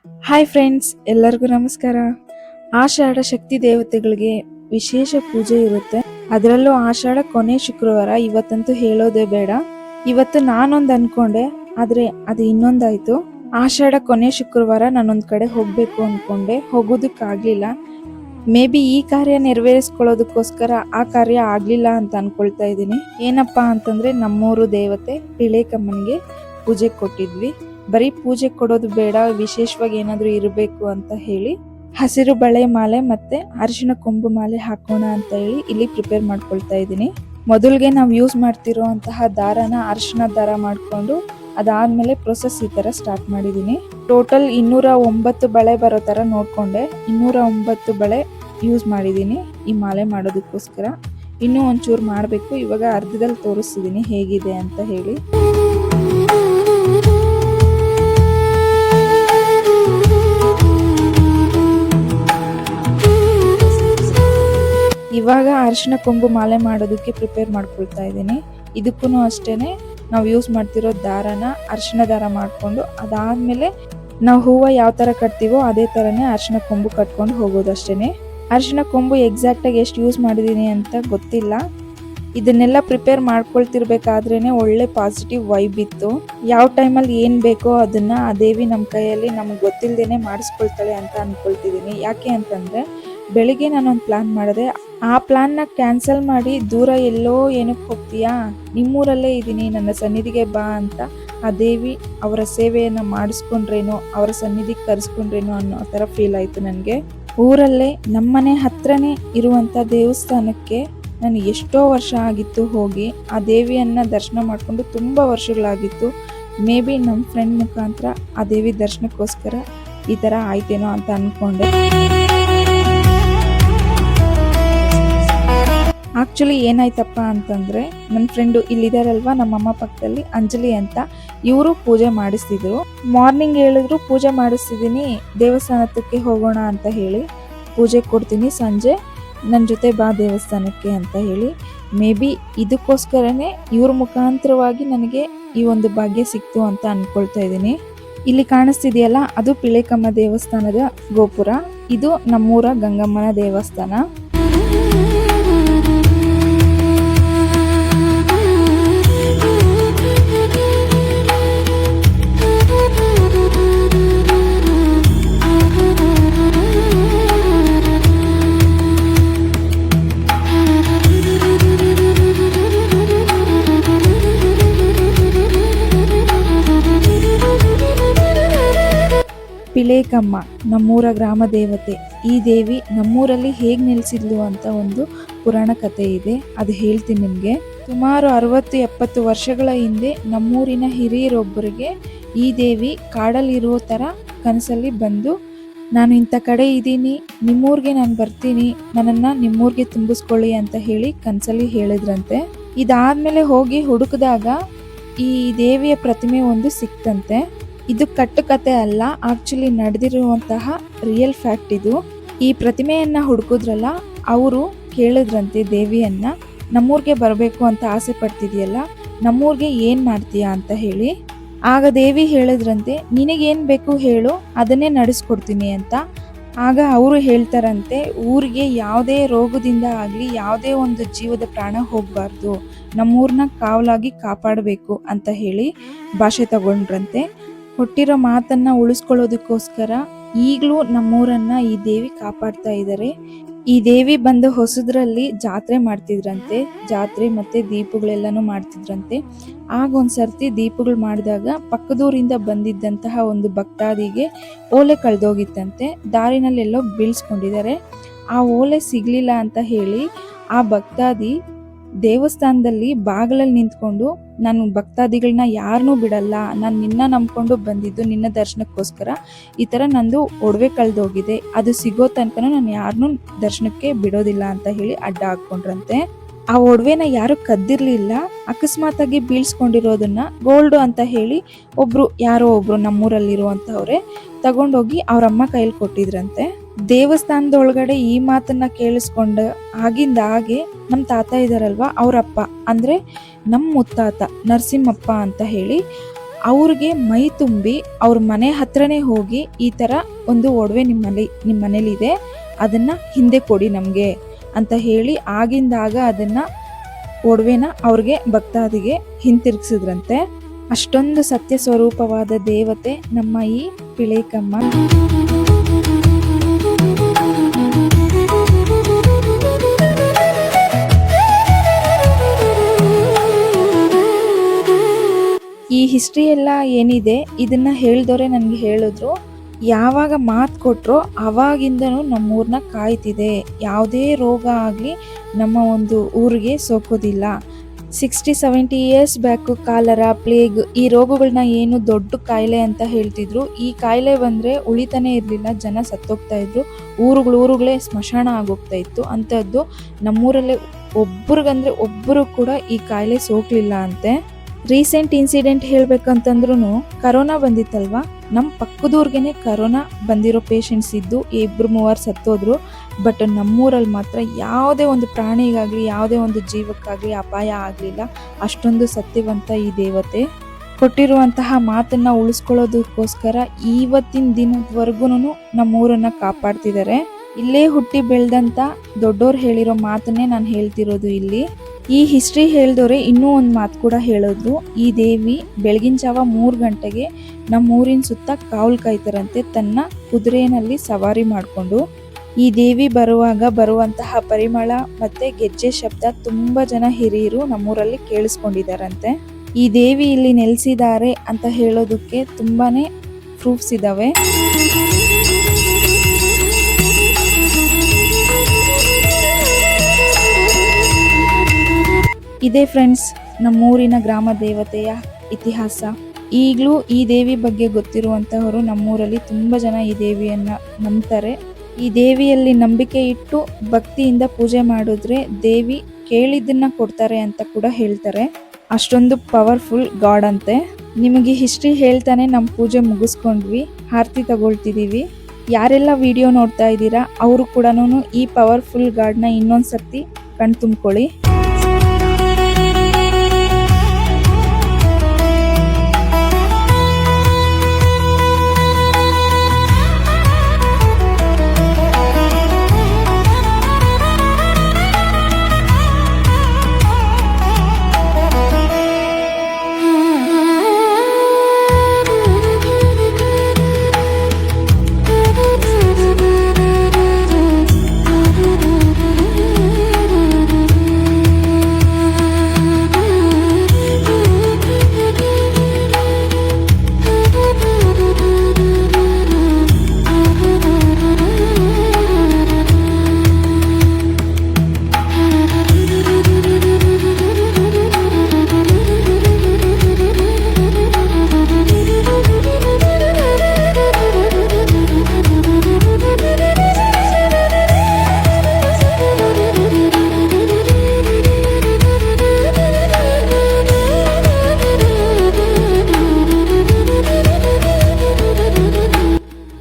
Hi friends, ಎಲ್ಲರಿಗೂ ನಮಸ್ಕಾರ. ಆಷಾಢ ಶಕ್ತಿ ದೇವತೆಗಳಿಗೆ ವಿಶೇಷ ಪೂಜೆ ಇರುತ್ತೆ. ಅದರಲ್ಲೂ ಆಷಾಢ ಕೊನೆ ಶುಕ್ರವಾರ. ಇವತ್ತಂತೂ ಹೇಳೋದೇ ಬೇಡ. ಇವತ್ತು ನಾನೊಂದು ಅನ್ಕೊಂಡೆ, ಆದ್ರೆ ಅದು ಇನ್ನೊಂದಾಯ್ತು. ಆಷಾಢ ಕೊನೆ ಶುಕ್ರವಾರ ನಾನೊಂದ್ ಕಡೆ ಹೋಗ್ಬೇಕು ಅನ್ಕೊಂಡೆ, ಹೋಗೋದಕ್ಕಾಗ್ಲಿಲ್ಲ. ಮೇ ಬಿ ಈ ಕಾರ್ಯ ನೆರವೇರಿಸ್ಕೊಳ್ಳೋದಕ್ಕೋಸ್ಕರ ಆ ಕಾರ್ಯ ಆಗ್ಲಿಲ್ಲ ಅಂತ ಅನ್ಕೊಳ್ತಾ ಇದ್ದೀನಿ. ಏನಪ್ಪಾ ಅಂತಂದ್ರೆ, ನಮ್ಮೂರು ದೇವತೆ ಪಿಳೇಕಮ್ಮನಿಗೆ ಪೂಜೆ ಕೊಟ್ಟಿದ್ವಿ. ಬರೀ ಪೂಜೆ ಕೊಡೋದು ಬೇಡ, ವಿಶೇಷವಾಗಿ ಏನಾದ್ರೂ ಇರಬೇಕು ಅಂತ ಹೇಳಿ ಹಸಿರು ಬಳೆ ಮಾಲೆ ಮತ್ತೆ ಅರಿಶಿಣ ಕೊಂಬು ಮಾಲೆ ಹಾಕೋಣ ಅಂತ ಹೇಳಿ ಇಲ್ಲಿ ಪ್ರಿಪೇರ್ ಮಾಡ್ಕೊಳ್ತಾ ಇದ್ದೀನಿ. ಮೊದಲಿಗೆ ನಾವು ಯೂಸ್ ಮಾಡ್ತಿರೋ ಅಂತಹ ದಾರನ ಅರಿಶಿಣ ದಾರ ಮಾಡ್ಕೊಂಡು ಅದಾದ್ಮೇಲೆ ಪ್ರೊಸೆಸ್ ಈ ತರ ಸ್ಟಾರ್ಟ್ ಮಾಡಿದೀನಿ. ಟೋಟಲ್ 209 ಬಳೆ ಬರೋ ತರ ನೋಡ್ಕೊಂಡೆ 209 ಬಳೆ ಯೂಸ್ ಮಾಡಿದೀನಿ ಈ ಮಾಲೆ ಮಾಡೋದಕ್ಕೋಸ್ಕರ. ಇನ್ನೂ ಒಂಚೂರು ಮಾಡಬೇಕು. ಇವಾಗ ಅರ್ಧದಲ್ಲಿ ತೋರಿಸ್ತಿದ್ದೀನಿ ಹೇಗಿದೆ ಅಂತ ಹೇಳಿ. ಇವಾಗ ಅರಿಶಿಣ ಕೊಂಬು ಮಾಲೆ ಮಾಡೋದಕ್ಕೆ ಪ್ರಿಪೇರ್ ಮಾಡ್ಕೊಳ್ತಾ ಇದ್ದೀನಿ. ಇದಕ್ಕೂ ಅಷ್ಟೇನೆ ನಾವು ಯೂಸ್ ಮಾಡ್ತಿರೋ ದಾರನ ಅರಿಶಿಣ ದಾರ ಮಾಡ್ಕೊಂಡು ಅದಾದ್ಮೇಲೆ ನಾವು ಹೂವು ಯಾವ ತರ ಕಟ್ತೀವೋ ಅದೇ ತರನೇ ಅರಿಶಿಣ ಕೊಂಬು ಕಟ್ಕೊಂಡು ಹೋಗೋದು ಅಷ್ಟೇನೆ. ಅರಿಶಿಣ ಕೊಂಬು ಎಕ್ಸಾಕ್ಟ್ ಆಗಿ ಎಷ್ಟು ಯೂಸ್ ಮಾಡಿದೀನಿ ಅಂತ ಗೊತ್ತಿಲ್ಲ. ಇದನ್ನೆಲ್ಲ ಪ್ರಿಪೇರ್ ಮಾಡ್ಕೊಳ್ತಿರ್ಬೇಕಾದ್ರೇನೆ ಒಳ್ಳೆ ಪಾಸಿಟಿವ್ ವೈಬ್ ಇತ್ತು. ಯಾವ ಟೈಮಲ್ಲಿ ಏನ್ ಬೇಕೋ ಅದನ್ನ ಆ ದೇವಿ ನಮ್ಮ ಕೈಯಲ್ಲಿ ನಮ್ಗೆ ಗೊತ್ತಿಲ್ದೇನೆ ಮಾಡಿಸ್ಕೊಳ್ತಾಳೆ ಅಂತ ಅನ್ಕೊಳ್ತಿದ್ದೀನಿ. ಯಾಕೆ ಅಂತಂದ್ರೆ, ಬೆಳಿಗ್ಗೆ ನಾನೊಂದು ಪ್ಲಾನ್ ಮಾಡಿದೆ. ಆ ಪ್ಲಾನ್ನ ಕ್ಯಾನ್ಸಲ್ ಮಾಡಿ ದೂರ ಎಲ್ಲೋ ಏನಕ್ಕೆ ಹೋಗ್ತೀಯಾ, ನಿಮ್ಮೂರಲ್ಲೇ ಇದ್ದೀನಿ, ನನ್ನ ಸನ್ನಿಧಿಗೆ ಬಾ ಅಂತ ಆ ದೇವಿ ಅವರ ಸೇವೆಯನ್ನ ಮಾಡಿಸ್ಕೊಂಡ್ರೇನೋ, ಅವರ ಸನ್ನಿಧಿಗೆ ಕರೆಸ್ಕೊಂಡ್ರೇನೋ ಅನ್ನೋ ತರ ಫೀಲ್ ಆಯ್ತು ನನಗೆ. ಊರಲ್ಲೇ ನಮ್ಮನೆ ಹತ್ರನೇ ಇರುವಂತ ದೇವಸ್ಥಾನಕ್ಕೆ ನಾನು ಎಷ್ಟೋ ವರ್ಷ ಆಗಿತ್ತು ಹೋಗಿ. ಆ ದೇವಿಯನ್ನ ದರ್ಶನ ಮಾಡ್ಕೊಂಡು ತುಂಬಾ ವರ್ಷಗಳಾಗಿತ್ತು. ಮೇ ಬಿ ನಮ್ಮ ಫ್ರೆಂಡ್ ಮುಖಾಂತರ ಆ ದೇವಿ ದರ್ಶನಕ್ಕೋಸ್ಕರ ಈ ತರ ಆಯ್ತೇನೋ ಅಂತ ಅನ್ಕೊಂಡೆ. ಆಕ್ಚುಲಿ ಏನಾಯ್ತಪ್ಪ ಅಂತಂದ್ರೆ, ನನ್ನ ಫ್ರೆಂಡು ಇಲ್ಲಿದಾರಲ್ವಾ ನಮ್ಮಮ್ಮ ಪಕ್ಕದಲ್ಲಿ, ಅಂಜಲಿ ಅಂತ, ಇವರು ಪೂಜೆ ಮಾಡಿಸ್ತಿದ್ರು. ಮಾರ್ನಿಂಗ್ ಹೇಳಿದ್ರು ಪೂಜೆ ಮಾಡಿಸ್ತಿದ್ದೀನಿ, ದೇವಸ್ಥಾನಕ್ಕೆ ಹೋಗೋಣ ಅಂತ ಹೇಳಿ. ಪೂಜೆ ಕೊಡ್ತೀನಿ, ಸಂಜೆ ನನ್ನ ಜೊತೆ ಬಾ ದೇವಸ್ಥಾನಕ್ಕೆ ಅಂತ ಹೇಳಿ. ಮೇ ಬಿ ಇದಕ್ಕೋಸ್ಕರನೇ ಇವ್ರ ಮುಖಾಂತರವಾಗಿ ನನಗೆ ಈ ಒಂದು ಭಾಗ್ಯ ಸಿಕ್ತು ಅಂತ ಅನ್ಕೊಳ್ತಾ ಇದ್ದೀನಿ. ಇಲ್ಲಿ ಕಾಣಿಸ್ತಿದೆಯಲ್ಲ, ಅದು ಪಿಳೇಕಮ್ಮ ದೇವಸ್ಥಾನದ ಗೋಪುರ. ಇದು ನಮ್ಮೂರ ಗಂಗಮ್ಮನ ದೇವಸ್ಥಾನ. ಪಿಳೇಕಮ್ಮ ನಮ್ಮೂರ ಗ್ರಾಮ ದೇವತೆ. ಈ ದೇವಿ ನಮ್ಮೂರಲ್ಲಿ ಹೇಗೆ ನೆಲೆಸಿದ್ಲು ಅಂತ ಒಂದು ಪುರಾಣ ಕಥೆ ಇದೆ, ಅದು ಹೇಳ್ತೀನಿ ನಿಮಗೆ. ಸುಮಾರು 60-70 ವರ್ಷಗಳ ಹಿಂದೆ ನಮ್ಮೂರಿನ ಹಿರಿಯರೊಬ್ಬರಿಗೆ ಈ ದೇವಿ ಕಾಡಲ್ಲಿರೋ ಥರ ಕನಸಲ್ಲಿ ಬಂದು, ನಾನು ಇಂಥ ಕಡೆ ಇದ್ದೀನಿ, ನಿಮ್ಮೂರಿಗೆ ನಾನು ಬರ್ತೀನಿ, ನನ್ನನ್ನು ನಿಮ್ಮೂರಿಗೆ ತುಂಬಿಸ್ಕೊಳ್ಳಿ ಅಂತ ಹೇಳಿ ಕನಸಲ್ಲಿ ಹೇಳಿದ್ರಂತೆ. ಇದಾದ್ಮೇಲೆ ಹೋಗಿ ಹುಡುಕಿದಾಗ ಈ ದೇವಿಯ ಪ್ರತಿಮೆ ಒಂದು ಸಿಕ್ತಂತೆ. ಇದು ಕಟ್ಟುಕತೆ ಅಲ್ಲ, ಆಕ್ಚುಲಿ ನಡೆದಿರುವಂತಹ ರಿಯಲ್ ಫ್ಯಾಕ್ಟ್ ಇದು. ಈ ಪ್ರತಿಮೆಯನ್ನ ಹುಡುಕಿದ್ರಲ್ಲ, ಅವರು ಕೇಳಿದ್ರಂತೆ ದೇವಿಯನ್ನ, ನಮ್ಮೂರ್ಗೆ ಬರಬೇಕು ಅಂತ ಆಸೆ ಪಡ್ತಿದ್ಯಲ್ಲ, ನಮ್ಮೂರ್ಗೆ ಏನ್ ಮಾಡ್ತೀಯಾ ಅಂತ ಹೇಳಿ. ಆಗ ದೇವಿ ಹೇಳಿದ್ರಂತೆ, ನಿನಗೇನ್ ಬೇಕು ಹೇಳು, ಅದನ್ನೇ ನಡೆಸ್ಕೊಡ್ತೀನಿ ಅಂತ. ಆಗ ಅವರು ಹೇಳ್ತಾರಂತೆ, ಊರಿಗೆ ಯಾವುದೇ ರೋಗದಿಂದ ಆಗ್ಲಿ ಯಾವುದೇ ಒಂದು ಜೀವದ ಪ್ರಾಣ ಹೋಗ್ಬಾರ್ದು, ನಮ್ಮೂರ್ನ ಕಾವಲಾಗಿ ಕಾಪಾಡಬೇಕು ಅಂತ ಹೇಳಿ ಭಾಷೆ ತಗೊಂಡ್ರಂತೆ. ಕೊಟ್ಟಿರೋ ಮಾತನ್ನ ಉಳಿಸ್ಕೊಳ್ಳೋದಕ್ಕೋಸ್ಕರ ಈಗಲೂ ನಮ್ಮೂರನ್ನ ಈ ದೇವಿ ಕಾಪಾಡ್ತಾ ಇದ್ದಾರೆ. ಈ ದೇವಿ ಬಂದು ಹೊಸದ್ರಲ್ಲಿ ಜಾತ್ರೆ ಮಾಡ್ತಿದ್ರಂತೆ, ಜಾತ್ರೆ ಮತ್ತೆ ದೀಪಗಳೆಲ್ಲಾನು ಮಾಡ್ತಿದ್ರಂತೆ. ಆಗ ಒಂದ್ಸರ್ತಿ ದೀಪಗಳು ಮಾಡಿದಾಗ ಪಕ್ಕದೂರಿಂದ ಬಂದಿದ್ದಂತಹ ಒಂದು ಭಕ್ತಾದಿಗೆ ಓಲೆ ಕಳೆದೋಗಿತ್ತಂತೆ. ದಾರಿನಲ್ಲೆಲ್ಲೋ ಬೀಳ್ಸ್ಕೊಂಡಿದ್ದಾರೆ. ಆ ಓಲೆ ಸಿಗ್ಲಿಲ್ಲ ಅಂತ ಹೇಳಿ ಆ ಭಕ್ತಾದಿ ದೇವಸ್ಥಾನದಲ್ಲಿ ಬಾಗಿಲಲ್ಲಿ ನಿಂತ್ಕೊಂಡು, ನಾನು ಭಕ್ತಾದಿಗಳನ್ನ ಯಾರನ್ನೂ ಬಿಡಲ್ಲ, ನಾನು ನಿನ್ನ ನಂಬ್ಕೊಂಡು ಬಂದಿದ್ದು ನಿನ್ನ ದರ್ಶನಕ್ಕೋಸ್ಕರ, ಈ ತರ ನಂದು ಒಡವೆ ಕಳೆದೋಗಿದೆ, ಅದು ಸಿಗೋ ತನಕನೂ ನಾನು ಯಾರನ್ನೂ ದರ್ಶನಕ್ಕೆ ಬಿಡೋದಿಲ್ಲ ಅಂತ ಹೇಳಿ ಅಡ್ಡ ಹಾಕೊಂಡ್ರಂತೆ. ಆ ಒಡವೆನ ಯಾರು ಕದ್ದಿರ್ಲಿಲ್ಲ, ಅಕಸ್ಮಾತ್ ಆಗಿ ಬೀಳ್ಸ್ಕೊಂಡಿರೋದನ್ನ ಗೋಲ್ಡ್ ಅಂತ ಹೇಳಿ ಯಾರೋ ಒಬ್ರು ನಮ್ಮೂರಲ್ಲಿರುವಂತವ್ರೆ ತಗೊಂಡೋಗಿ ಅವ್ರಮ್ಮ ಕೈಯಲ್ಲಿ ಕೊಟ್ಟಿದ್ರಂತೆ. ದೇವಸ್ಥಾನದೊಳಗಡೆ ಈ ಮಾತನ್ನ ಕೇಳಿಸ್ಕೊಂಡ ಆಗಿಂದ ಹಾಗೆ ನಮ್ಮ ತಾತ ಇದಾರಲ್ವಾ, ಅವರಪ್ಪ ಅಂದ್ರೆ ನಮ್ಮ ಮುತ್ತಾತ ನರಸಿಂಹಪ್ಪ ಅಂತ ಹೇಳಿ, ಅವ್ರಿಗೆ ಮೈ ತುಂಬಿ ಅವ್ರ ಮನೆ ಹತ್ರನೇ ಹೋಗಿ ಈ ಥರ ಒಂದು ಒಡವೆ ನಿಮ್ಮ ಮನೇಲಿದೆ, ಅದನ್ನು ಹಿಂದೆ ಕೊಡಿ ನಮಗೆ ಅಂತ ಹೇಳಿ ಆಗಿಂದಾಗ ಅದನ್ನು ಒಡವೆನ ಅವ್ರಿಗೆ ಭಕ್ತಾದಿಗೆ ಹಿಂತಿರುಗಿಸಿದ್ರಂತೆ. ಅಷ್ಟೊಂದು ಸತ್ಯ ಸ್ವರೂಪವಾದ ದೇವತೆ ನಮ್ಮ ಈ ಪಿಳೈಕಮ್ಮ. ಈ ಹಿಸ್ಟ್ರಿ ಎಲ್ಲ ಏನಿದೆ ಇದನ್ನ ಹೇಳಿದವರೇ ನನಗೆ ಹೇಳಿದ್ರು, ಯಾವಾಗ ಮಾತು ಕೊಟ್ಟರೋ ಅವಾಗಿಂದನೂ ನಮ್ಮೂರನ್ನ ಕಾಯ್ತಿದೆ, ಯಾವುದೇ ರೋಗ ಆಗಲಿ ನಮ್ಮ ಒಂದು ಊರಿಗೆ ಸೋಕೋದಿಲ್ಲ. 60-70 ಇಯರ್ಸ್ ಬ್ಯಾಕು ಕಾಲರ, ಪ್ಲೇಗ್ ಈ ರೋಗಗಳನ್ನ ಏನು ದೊಡ್ಡ ಕಾಯಿಲೆ ಅಂತ ಹೇಳ್ತಿದ್ರು. ಈ ಕಾಯಿಲೆ ಬಂದರೆ ಉಳಿತಾನೆ ಇರಲಿಲ್ಲ, ಜನ ಸತ್ತೋಗ್ತಾ ಇದ್ರು, ಊರುಗಳೇ ಸ್ಮಶಾನ ಆಗೋಗ್ತಾ ಇತ್ತು. ಅಂಥದ್ದು ನಮ್ಮೂರಲ್ಲೇ ಒಬ್ರಿಗಂದ್ರೆ ಒಬ್ಬರು ಕೂಡ ಈ ಕಾಯಿಲೆ ಸೋಕ್ಲಿಲ್ಲ ಅಂತೆ. ರೀಸೆಂಟ್ ಇನ್ಸಿಡೆಂಟ್ ಹೇಳ್ಬೇಕಂತಂದ್ರೂ ಕರೋನಾ ಬಂದಿತ್ತಲ್ವಾ, ನಮ್ಮ ಪಕ್ಕದೂರ್ಗೆನೆ ಕರೋನಾ ಬಂದಿರೋ ಪೇಷಂಟ್ಸ್ ಇದ್ದು 2-3 ಸತ್ತೋದ್ರು. ಬಟ್ ನಮ್ಮೂರಲ್ಲಿ ಮಾತ್ರ ಯಾವುದೇ ಒಂದು ಪ್ರಾಣಿಗಾಗಲಿ ಯಾವುದೇ ಒಂದು ಜೀವಕ್ಕಾಗಲಿ ಅಪಾಯ ಆಗಲಿಲ್ಲ. ಅಷ್ಟೊಂದು ಸತ್ಯವಂತ ಈ ದೇವತೆ. ಕೊಟ್ಟಿರುವಂತಹ ಮಾತನ್ನು ಉಳಿಸ್ಕೊಳ್ಳೋದಕ್ಕೋಸ್ಕರ ಇವತ್ತಿನ ದಿನದವರೆಗೂ ನಮ್ಮೂರನ್ನು ಕಾಪಾಡ್ತಿದ್ದಾರೆ. ಇಲ್ಲೇ ಹುಟ್ಟಿ ಬೆಳೆದಂಥ ದೊಡ್ಡೋರು ಹೇಳಿರೋ ಮಾತನ್ನೇ ನಾನು ಹೇಳ್ತಿರೋದು ಇಲ್ಲಿ. ಈ ಹಿಸ್ಟ್ರಿ ಹೇಳಿದವ್ರೆ ಇನ್ನೂ ಒಂದು ಮಾತು ಕೂಡ ಹೇಳಿದ್ರು. ಈ ದೇವಿ ಬೆಳಗಿನ ಜಾವ 3 ಗಂಟೆಗೆ ನಮ್ಮೂರಿನ ಸುತ್ತ ಕಾವಲು ಕಾಯ್ತಾರಂತೆ ತನ್ನ ಕುದುರೆಯಲ್ಲಿ ಸವಾರಿ ಮಾಡಿಕೊಂಡು. ಈ ದೇವಿ ಬರುವಂತಹ ಪರಿಮಳ ಮತ್ತೆ ಗೆಜ್ಜೆ ಶಬ್ದ ತುಂಬ ಜನ ಹಿರಿಯರು ನಮ್ಮೂರಲ್ಲಿ ಕೇಳಿಸ್ಕೊಂಡಿದ್ದಾರಂತೆ. ಈ ದೇವಿ ಇಲ್ಲಿ ನೆಲೆಸಿದ್ದಾರೆ ಅಂತ ಹೇಳೋದಕ್ಕೆ ತುಂಬಾನೇ ಪ್ರೂಫ್ಸ್ ಇದ್ದಾವೆ. ಇದೇ ಫ್ರೆಂಡ್ಸ್ ನಮ್ಮೂರಿನ ಗ್ರಾಮ ದೇವತೆಯ ಇತಿಹಾಸ. ಈಗಲೂ ಈ ದೇವಿ ಬಗ್ಗೆ ಗೊತ್ತಿರುವಂತಹವರು ನಮ್ಮೂರಲ್ಲಿ ತುಂಬ ಜನ ಈ ದೇವಿಯನ್ನ ನಂಬ್ತಾರೆ. ಈ ದೇವಿಯಲ್ಲಿ ನಂಬಿಕೆ ಇಟ್ಟು ಭಕ್ತಿಯಿಂದ ಪೂಜೆ ಮಾಡಿದ್ರೆ ದೇವಿ ಕೇಳಿದ್ದನ್ನ ಕೊಡ್ತಾರೆ ಅಂತ ಕೂಡ ಹೇಳ್ತಾರೆ. ಅಷ್ಟೊಂದು ಪವರ್ಫುಲ್ ಗಾಡ್ ಅಂತೆ. ನಿಮಗೆ ಹಿಸ್ಟ್ರಿ ಹೇಳ್ತಾನೆ ನಮ್ಮ ಪೂಜೆ ಮುಗಿಸ್ಕೊಂಡ್ವಿ, ಆರತಿ ತಗೊಳ್ತಿದೀವಿ. ಯಾರೆಲ್ಲ ವಿಡಿಯೋ ನೋಡ್ತಾ ಇದ್ದೀರಾ ಅವರು ಕೂಡ ಈ ಪವರ್ಫುಲ್ ಗಾಡ್ನ ಇನ್ನೊಂದ್ಸತಿ ಕಣ್ ತುಂಬ್ಕೊಳ್ಳಿ.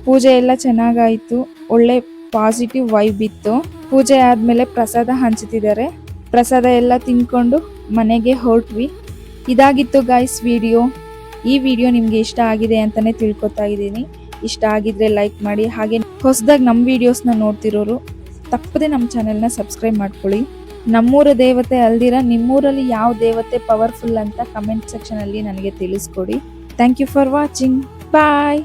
ಪೂಜೆ ಎಲ್ಲ ಚೆನ್ನಾಗಾಯಿತು, ಒಳ್ಳೆ ಪಾಸಿಟಿವ್ ವೈಬ್ ಇತ್ತು. ಪೂಜೆ ಆದಮೇಲೆ ಪ್ರಸಾದ ಹಂಚುತ್ತಿದ್ದಾರೆ. ಪ್ರಸಾದ ಎಲ್ಲ ತಿನ್ಕೊಂಡು ಮನೆಗೆ ಹೊರಟ್ವಿ. ಇದಾಗಿತ್ತು ಗಾಯ್ಸ್ ವಿಡಿಯೋ. ಈ ವಿಡಿಯೋ ನಿಮಗೆ ಇಷ್ಟ ಆಗಿದೆ ಅಂತಲೇ ತಿಳ್ಕೊತಾ ಇದ್ದೀನಿ. ಇಷ್ಟ ಆಗಿದ್ರೆ ಲೈಕ್ ಮಾಡಿ. ಹಾಗೆ ಹೊಸದಾಗಿ ನಮ್ಮ ವಿಡಿಯೋಸ್ನ ನೋಡ್ತಿರೋರು ತಪ್ಪದೆ ನಮ್ಮ ಚಾನೆಲ್ನ ಸಬ್ಸ್ಕ್ರೈಬ್ ಮಾಡ್ಕೊಳ್ಳಿ. ನಮ್ಮೂರ ದೇವತೆ ಅಲ್ದಿರ ನಿಮ್ಮೂರಲ್ಲಿ ಯಾವ ದೇವತೆ ಪವರ್ಫುಲ್ ಅಂತ ಕಮೆಂಟ್ ಸೆಕ್ಷನಲ್ಲಿ ನನಗೆ ತಿಳಿಸ್ಕೊಡಿ. Thank you for watching. Bye.